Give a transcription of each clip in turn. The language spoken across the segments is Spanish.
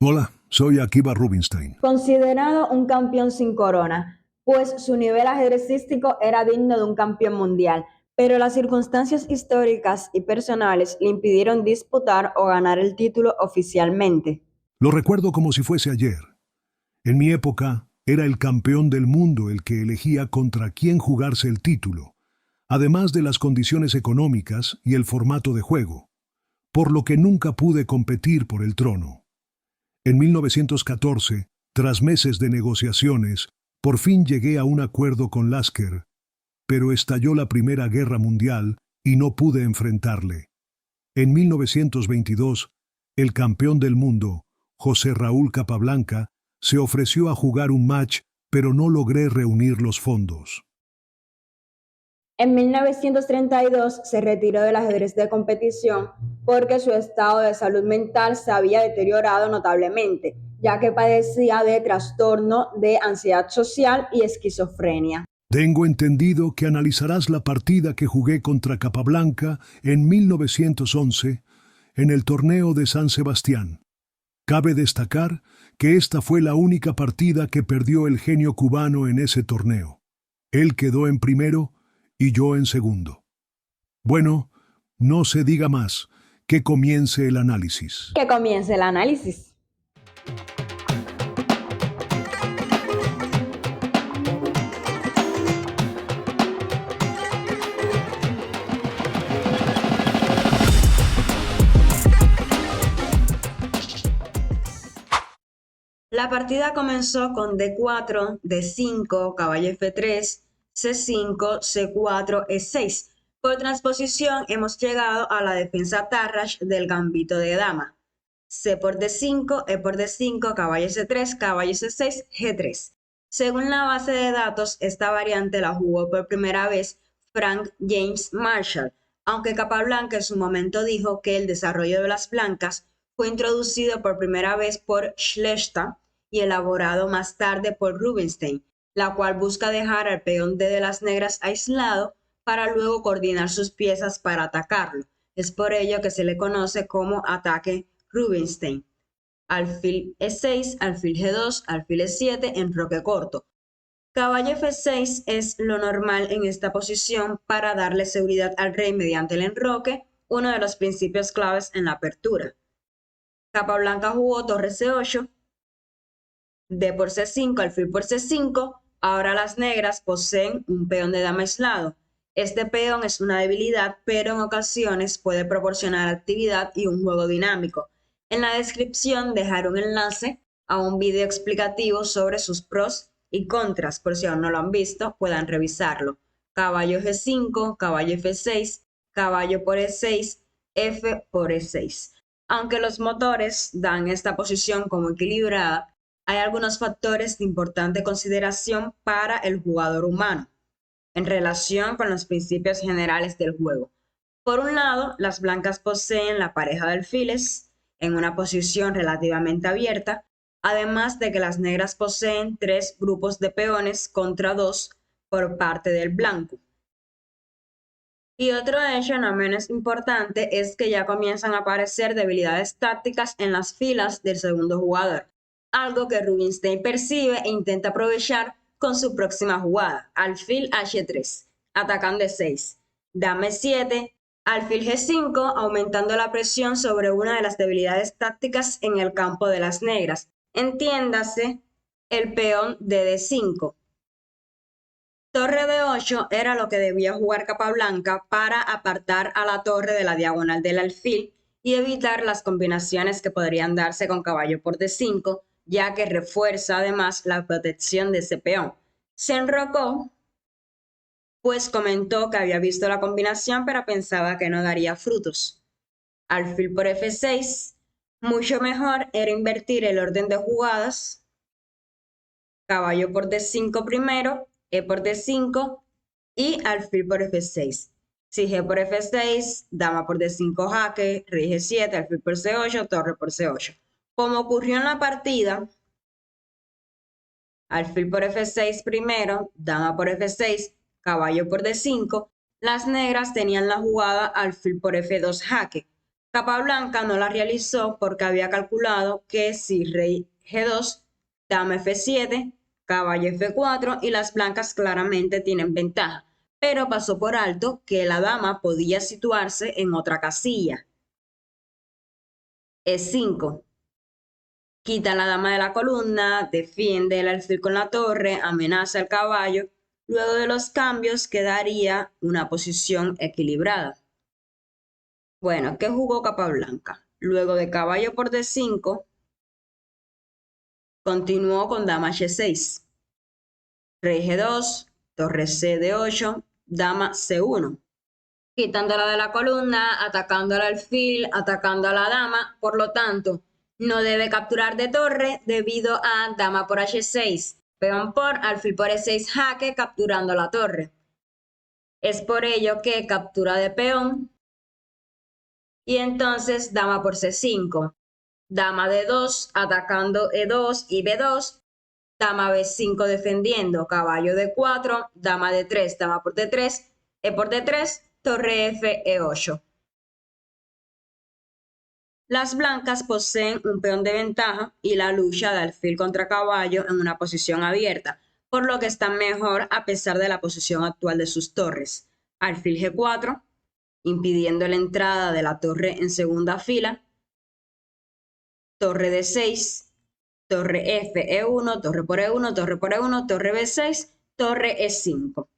Hola, soy Akiba Rubinstein. Considerado un campeón sin corona, pues su nivel ajedrecístico era digno de un campeón mundial, pero las circunstancias históricas y personales le impidieron disputar o ganar el título oficialmente. Lo recuerdo como si fuese ayer. En mi época, era el campeón del mundo el que elegía contra quién jugarse el título, además de las condiciones económicas y el formato de juego, por lo que nunca pude competir por el trono. En 1914, tras meses de negociaciones, por fin llegué a un acuerdo con Lasker, pero estalló la Primera Guerra Mundial y no pude enfrentarle. En 1922, el campeón del mundo, José Raúl Capablanca, se ofreció a jugar un match, pero no logré reunir los fondos. En 1932 se retiró del ajedrez de competición porque su estado de salud mental se había deteriorado notablemente, ya que padecía de trastorno de ansiedad social y esquizofrenia. Tengo entendido que analizarás la partida que jugué contra Capablanca en 1911 en el torneo de San Sebastián. Cabe destacar que esta fue la única partida que perdió el genio cubano en ese torneo. Él quedó en primero y yo en segundo. Bueno, no se diga más, que comience el análisis. Que comience el análisis. La partida comenzó con D4, D5, caballo F3, C5, C4, E6. Por transposición hemos llegado a la defensa Tarrasch del gambito de dama. C por D5, E por D5, caballo C3, caballo C6, G3. Según la base de datos, esta variante la jugó por primera vez Frank James Marshall, aunque Capablanca en su momento dijo que el desarrollo de las blancas fue introducido por primera vez por Schlechter y elaborado más tarde por Rubinstein, la cual busca dejar al peón D de las negras aislado para luego coordinar sus piezas para atacarlo. Es por ello que se le conoce como ataque Rubinstein. Alfil E6, alfil G2, alfil E7, enroque corto. Caballo F6 es lo normal en esta posición para darle seguridad al rey mediante el enroque, uno de los principios claves en la apertura. Capablanca jugó torre C8, D por C5, alfil por C5. Ahora las negras poseen un peón de dama aislado. Este peón es una debilidad, pero en ocasiones puede proporcionar actividad y un juego dinámico. En la descripción dejaré un enlace a un video explicativo sobre sus pros y contras, por si aún no lo han visto, puedan revisarlo. Caballo G5, caballo F6, caballo por E6, F por E6. Aunque los motores dan esta posición como equilibrada, hay algunos factores de importante consideración para el jugador humano en relación con los principios generales del juego. Por un lado, las blancas poseen la pareja de alfiles en una posición relativamente abierta, además de que las negras poseen 3 grupos de peones contra 2 por parte del blanco. Y otro hecho no menos importante es que ya comienzan a aparecer debilidades tácticas en las filas del segundo jugador, algo que Rubinstein percibe e intenta aprovechar con su próxima jugada, alfil H3, atacando E6, dama E7, alfil G5, aumentando la presión sobre una de las debilidades tácticas en el campo de las negras, entiéndase el peón de D5. Torre de 8 era lo que debía jugar Capablanca para apartar a la torre de la diagonal del alfil y evitar las combinaciones que podrían darse con caballo por D5, ya que refuerza además la protección de ese peón. Se enrocó, pues comentó que había visto la combinación pero pensaba que no daría frutos. Alfil por F6, mucho mejor era invertir el orden de jugadas, caballo por D5 primero, E por D5 y alfil por F6. Si G por F6, dama por D5 jaque, rey G7, alfil por C8, torre por C8. Como ocurrió en la partida, alfil por F6 primero, dama por F6, caballo por D5, las negras tenían la jugada alfil por F2 jaque, Capa blanca no la realizó porque había calculado que si rey G2, dama F7, caballo F4 y las blancas claramente tienen ventaja, pero pasó por alto que la dama podía situarse en otra casilla. E5. Quita a la dama de la columna, defiende el alfil con la torre, amenaza al caballo. Luego de los cambios quedaría una posición equilibrada. Bueno, ¿qué jugó Capa blanca? Luego de caballo por D5, continuó con dama H6, rey G2, torre C D8, dama C1, quitándola de la columna, atacando al alfil, atacando a la dama. Por lo tanto, no debe capturar de torre debido a dama por H6, peón por alfil por E6 jaque, capturando la torre. Es por ello que captura de peón y entonces dama por C5, dama D2 atacando E2 y B2, dama B5 defendiendo, caballo D4, dama D3, dama por D3, E por D3, torre F, E8. Las blancas poseen un peón de ventaja y la lucha de alfil contra caballo en una posición abierta, por lo que están mejor a pesar de la posición actual de sus torres. Alfil G4, impidiendo la entrada de la torre en segunda fila. Torre D6, torre F, E1, torre por E1, torre por E1, torre B6, torre E5.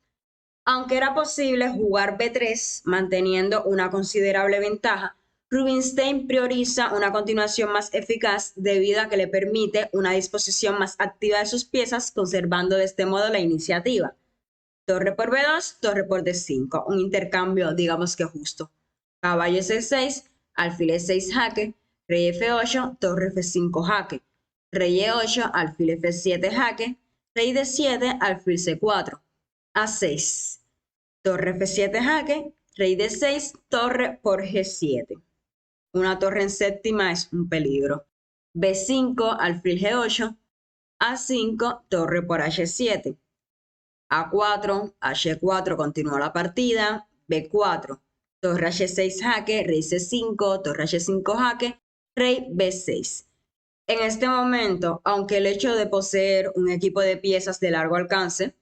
Aunque era posible jugar B3 manteniendo una considerable ventaja, Rubinstein prioriza una continuación más eficaz debido a que le permite una disposición más activa de sus piezas, conservando de este modo la iniciativa. Torre por B2, torre por D5, un intercambio digamos que justo. Caballo C6, alfil E6 jaque, rey F8, torre F5 jaque, rey E8, alfil F7 jaque, rey D7, alfil C4, A6, torre F7 jaque, rey D6, torre por G7. Una torre en séptima es un peligro. B5, alfil G8, A5, torre por H7. A4, H4, continúa la partida. B4, torre H6 jaque, rey C5, torre H5 jaque, rey B6. En este momento, aunque el hecho de poseer un equipo de piezas de largo alcance,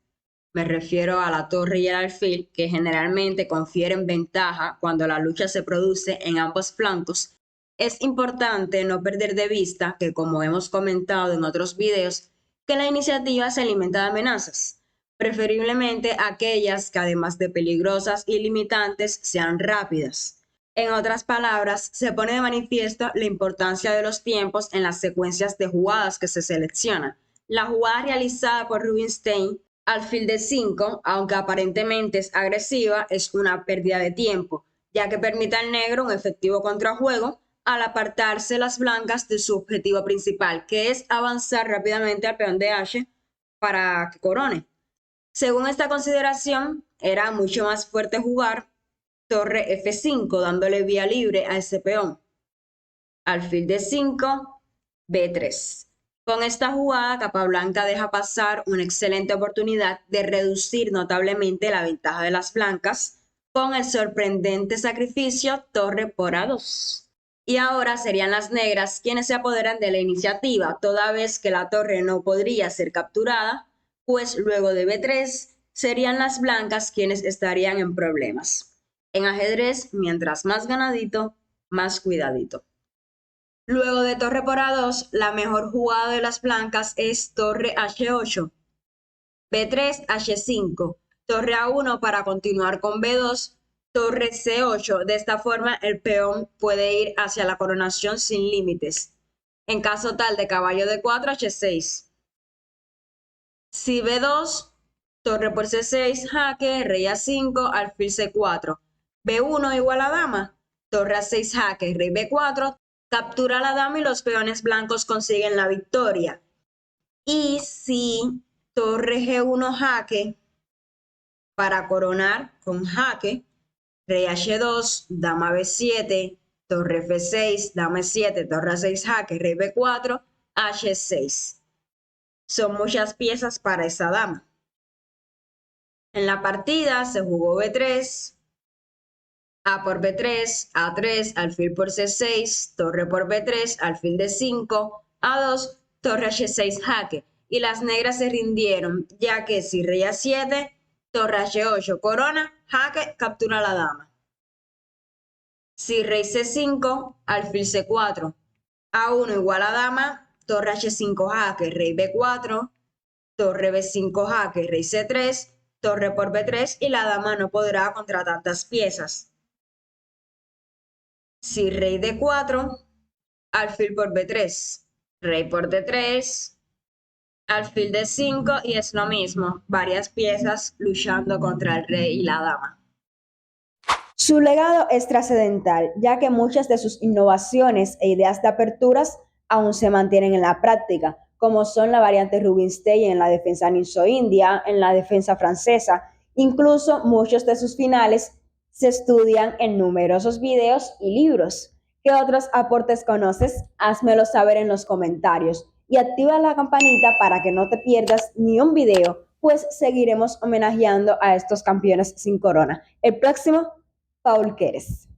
me refiero a la torre y el alfil, que generalmente confieren ventaja cuando la lucha se produce en ambos flancos, es importante no perder de vista que, como hemos comentado en otros videos, que la iniciativa se alimenta de amenazas, preferiblemente aquellas que además de peligrosas y limitantes sean rápidas. En otras palabras, se pone de manifiesto la importancia de los tiempos en las secuencias de jugadas que se seleccionan. La jugada realizada por Rubinstein, alfil de 5, aunque aparentemente es agresiva, es una pérdida de tiempo, ya que permite al negro un efectivo contrajuego al apartarse las blancas de su objetivo principal, que es avanzar rápidamente al peón de H para que corone. Según esta consideración, era mucho más fuerte jugar torre F5, dándole vía libre a ese peón. Alfil de 5, B3. Con esta jugada, Capablanca deja pasar una excelente oportunidad de reducir notablemente la ventaja de las blancas con el sorprendente sacrificio torre por A2. Y ahora serían las negras quienes se apoderan de la iniciativa, toda vez que la torre no podría ser capturada, pues luego de B3 serían las blancas quienes estarían en problemas. En ajedrez, mientras más ganadito, más cuidadito. Luego de torre por A2, la mejor jugada de las blancas es torre H8, B3, H5, torre A1 para continuar con B2, torre C8. De esta forma, el peón puede ir hacia la coronación sin límites. En caso tal de caballo D4, H6. Si B2, torre por C6, jaque, rey A5, alfil C4. B1 igual a dama, torre A6 jaque, rey B4, captura a la dama y los peones blancos consiguen la victoria. Y si torre G1 jaque, para coronar con jaque, rey H2, dama B7, torre F6, dama E7, torre A6 jaque, rey B4, H6. Son muchas piezas para esa dama. En la partida se jugó B3, A por B3, A3, alfil por C6, torre por B3, alfil D5, A2, torre H6 jaque. Y las negras se rindieron, ya que si rey A7, torre H8, corona, jaque, captura la dama. Si rey C5, alfil C4, A1 igual a dama, torre H5 jaque, rey B4, torre B5 jaque, rey C3, torre por B3 y la dama no podrá contra tantas piezas. Si rey D4, alfil por B3, rey por D3, alfil D5 y es lo mismo, varias piezas luchando contra el rey y la dama. Su legado es trascendental, ya que muchas de sus innovaciones e ideas de aperturas aún se mantienen en la práctica, como son la variante Rubinstein en la defensa ninso-india, en la defensa francesa. Incluso muchos de sus finales se estudian en numerosos videos y libros. ¿Qué otros aportes conoces? Házmelo saber en los comentarios y activa la campanita para que no te pierdas ni un video, pues seguiremos homenajeando a estos campeones sin corona. El próximo Paul Keres.